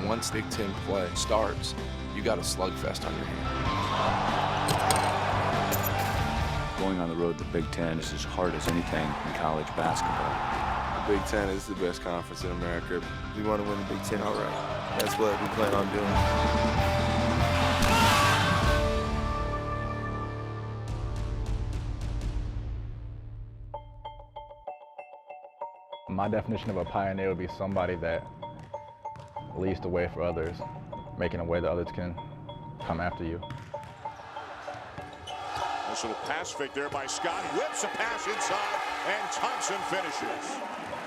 once Big Ten play starts, you got a slugfest on your hands. Going on the road to the Big Ten is as hard as anything in college basketball. The Big Ten is the best conference in America. We want to win the Big Ten outright. That's what we plan on doing. My definition of a pioneer would be somebody that leads the way for others, making a way that others can come after you. Nice little pass fake there by Scott. Whips a pass inside, and Thompson finishes.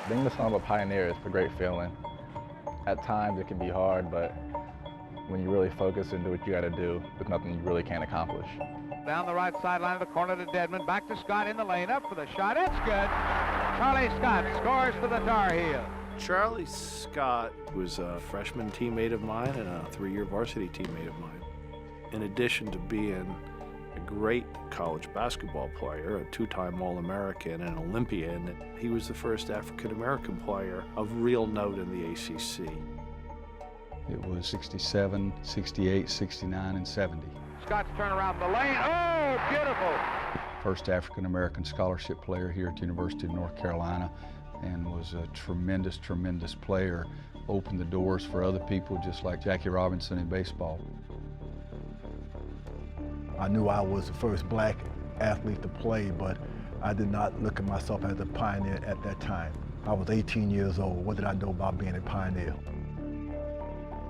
Being the son of a pioneer is a great feeling. At times it can be hard, but when you really focus and do what you got to do, there's nothing you really can't accomplish. Down the right sideline of the corner to Dedmon, back to Scott in the lane, up for the shot, it's good. Charlie Scott scores for the Tar Heels. Charlie Scott was a freshman teammate of mine and a 3-year varsity teammate of mine. In addition to being a great college basketball player, a 2-time All-American and an Olympian, he was the first African-American player of real note in the ACC. It was 67, 68, 69, and 70. Scott's turn around the lane, oh, beautiful. First African-American scholarship player here at the University of North Carolina, and was a tremendous, tremendous player. Opened the doors for other people, just like Jackie Robinson in baseball. I knew I was the first black athlete to play, but I did not look at myself as a pioneer at that time. I was 18 years old. What did I know about being a pioneer?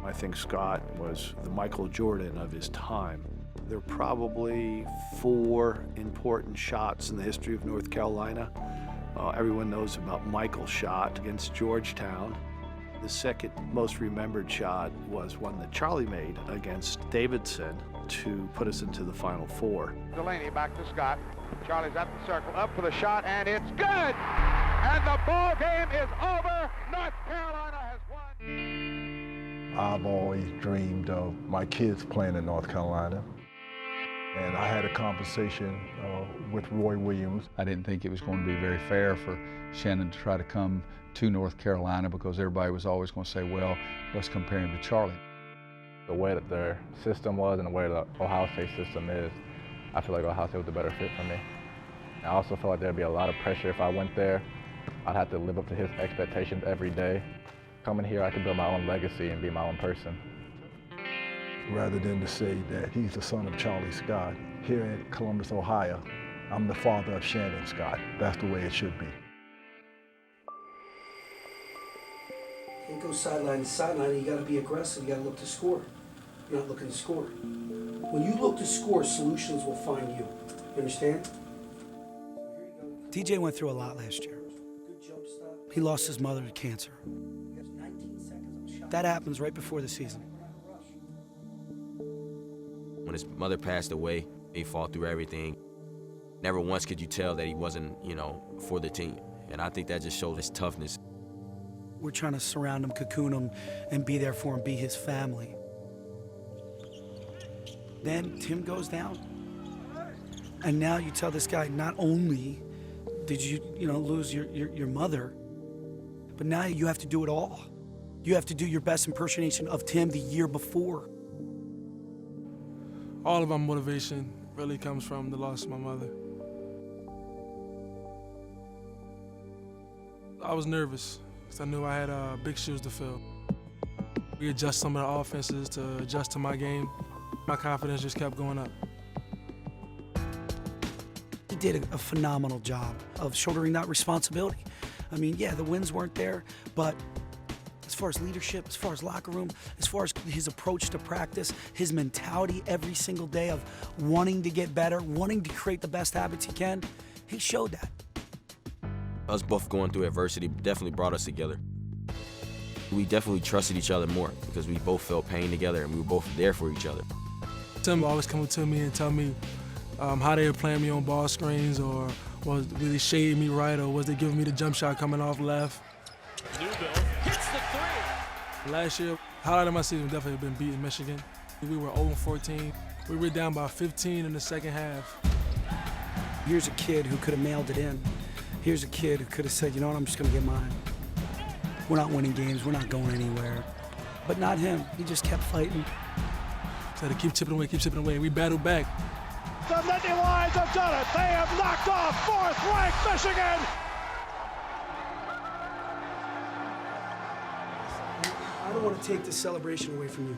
I think Scott was the Michael Jordan of his time. There are probably 4 important shots in the history of North Carolina. Everyone knows about Michael's shot against Georgetown. The second most remembered shot was one that Charlie made against Davidson to put us into the Final Four. Delaney back to Scott. Charlie's at the circle, up for the shot, and it's good! And the ball game is over. North Carolina has won. I've always dreamed of my kids playing in North Carolina. And I had a conversation with Roy Williams. I didn't think it was going to be very fair for Shannon to try to come to North Carolina, because everybody was always going to say, well, let's compare him to Charlie. The way that their system was and the way the Ohio State system is, I feel like Ohio State was the better fit for me. I also felt like there'd be a lot of pressure if I went there. I'd have to live up to his expectations every day. Coming here, I could build my own legacy and be my own person. Rather than to say that he's the son of Charlie Scott, here in Columbus, Ohio, I'm the father of Shannon Scott. That's the way it should be. You can't go sideline to sideline. You got to be aggressive. You got to look to score. You're not looking to score. When you look to score, solutions will find you. You understand? DJ went through a lot last year. He lost his mother to cancer. That happens right before the season. When his mother passed away, he fought through everything. Never once could you tell that he wasn't, for the team. And I think that just showed his toughness. We're trying to surround him, cocoon him, and be there for him, be his family. Then Tim goes down. And now you tell this guy, not only did you, lose your mother, but now you have to do it all. You have to do your best impersonation of Tim the year before. All of my motivation really comes from the loss of my mother. I was nervous because I knew I had big shoes to fill. We adjust some of the offenses to adjust to my game. My confidence just kept going up. He did a phenomenal job of shouldering that responsibility. I mean, yeah, the wins weren't there, but as far as leadership, as far as locker room, as far as his approach to practice, his mentality every single day of wanting to get better, wanting to create the best habits he can, he showed that. Us both going through adversity definitely brought us together. We definitely trusted each other more because we both felt pain together and we were both there for each other. Tim always come to me and tell me how they were playing me on ball screens, or was they shading me right, or was they giving me the jump shot coming off left. Newbill hits the 3. Last year, highlight of my season definitely been beating Michigan. We were 0-14. We were down by 15 in the second half. Here's a kid who could have mailed it in. Here's a kid who could have said, you know what, I'm just going to get mine. We're not winning games. We're not going anywhere. but not him. He just kept fighting. So to keep chipping away. We battled back. The Nittany Lions have done it. They have knocked off 4th-ranked Michigan. I don't want to take this celebration away from you.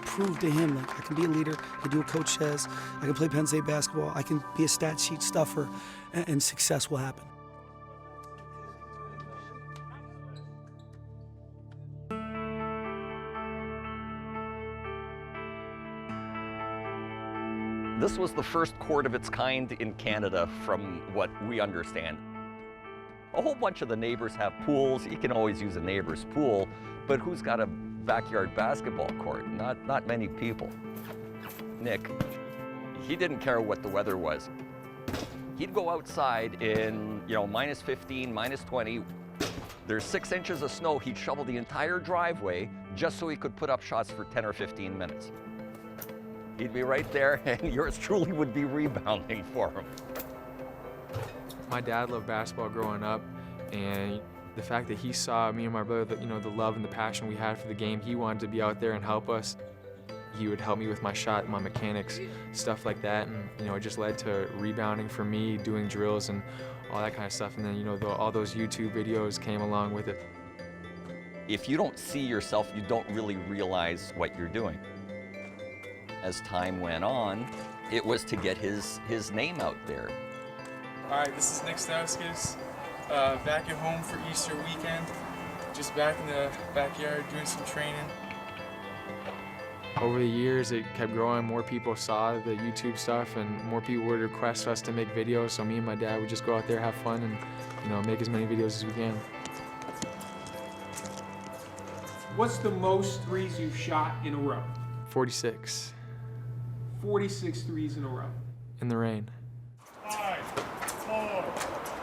Prove to him like I can be a leader, I can do what coach says, I can play Penn State basketball, I can be a stat sheet stuffer, and success will happen. This was the first court of its kind in Canada from what we understand. A whole bunch of the neighbors have pools. You can always use a neighbor's pool, but who's got a backyard basketball court? Not many people. Nick, he didn't care what the weather was. He'd go outside in, minus 15, minus 20. There's 6 inches of snow. He'd shovel the entire driveway just so he could put up shots for 10 or 15 minutes. He'd be right there, and yours truly would be rebounding for him. My dad loved basketball growing up, and the fact that he saw me and my brother, the love and the passion we had for the game, he wanted to be out there and help us. He would help me with my shot, my mechanics, stuff like that, and it just led to rebounding for me, doing drills and all that kind of stuff. And then all those YouTube videos came along with it. If you don't see yourself, you don't really realize what you're doing. As time went on, it was to get his name out there. All right, this is Nik Stauskas, back at home for Easter weekend. Just back in the backyard doing some training. Over the years, it kept growing. More people saw the YouTube stuff, and more people would request us to make videos. So me and my dad would just go out there, have fun, and make as many videos as we can. What's the most threes you've shot in a row? 46. 46 threes in a row. In the rain. 5, 4,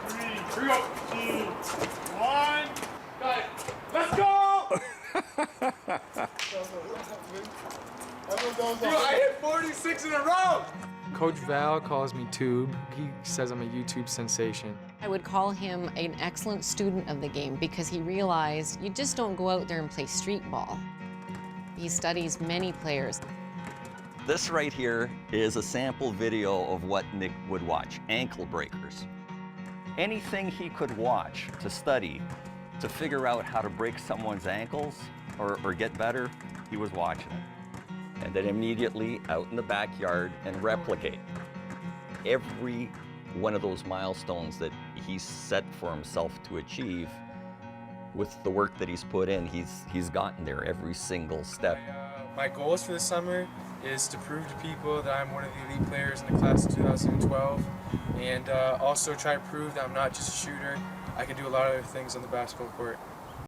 3, 2, 1. Got it. Let's go! Dude, I hit 46 in a row! Coach Val calls me Tube. He says I'm a YouTube sensation. I would call him an excellent student of the game because he realized you just don't go out there and play street ball. He studies many players. This right here is a sample video of what Nick would watch, ankle breakers. Anything he could watch to study, to figure out how to break someone's ankles or get better, he was watching it. And then immediately out in the backyard and replicate. Every one of those milestones that he's set for himself to achieve, with the work that he's put in, he's gotten there every single step. My goals for the summer is to prove to people that I'm one of the elite players in the class of 2012, and also try to prove that I'm not just a shooter. I can do a lot of other things on the basketball court.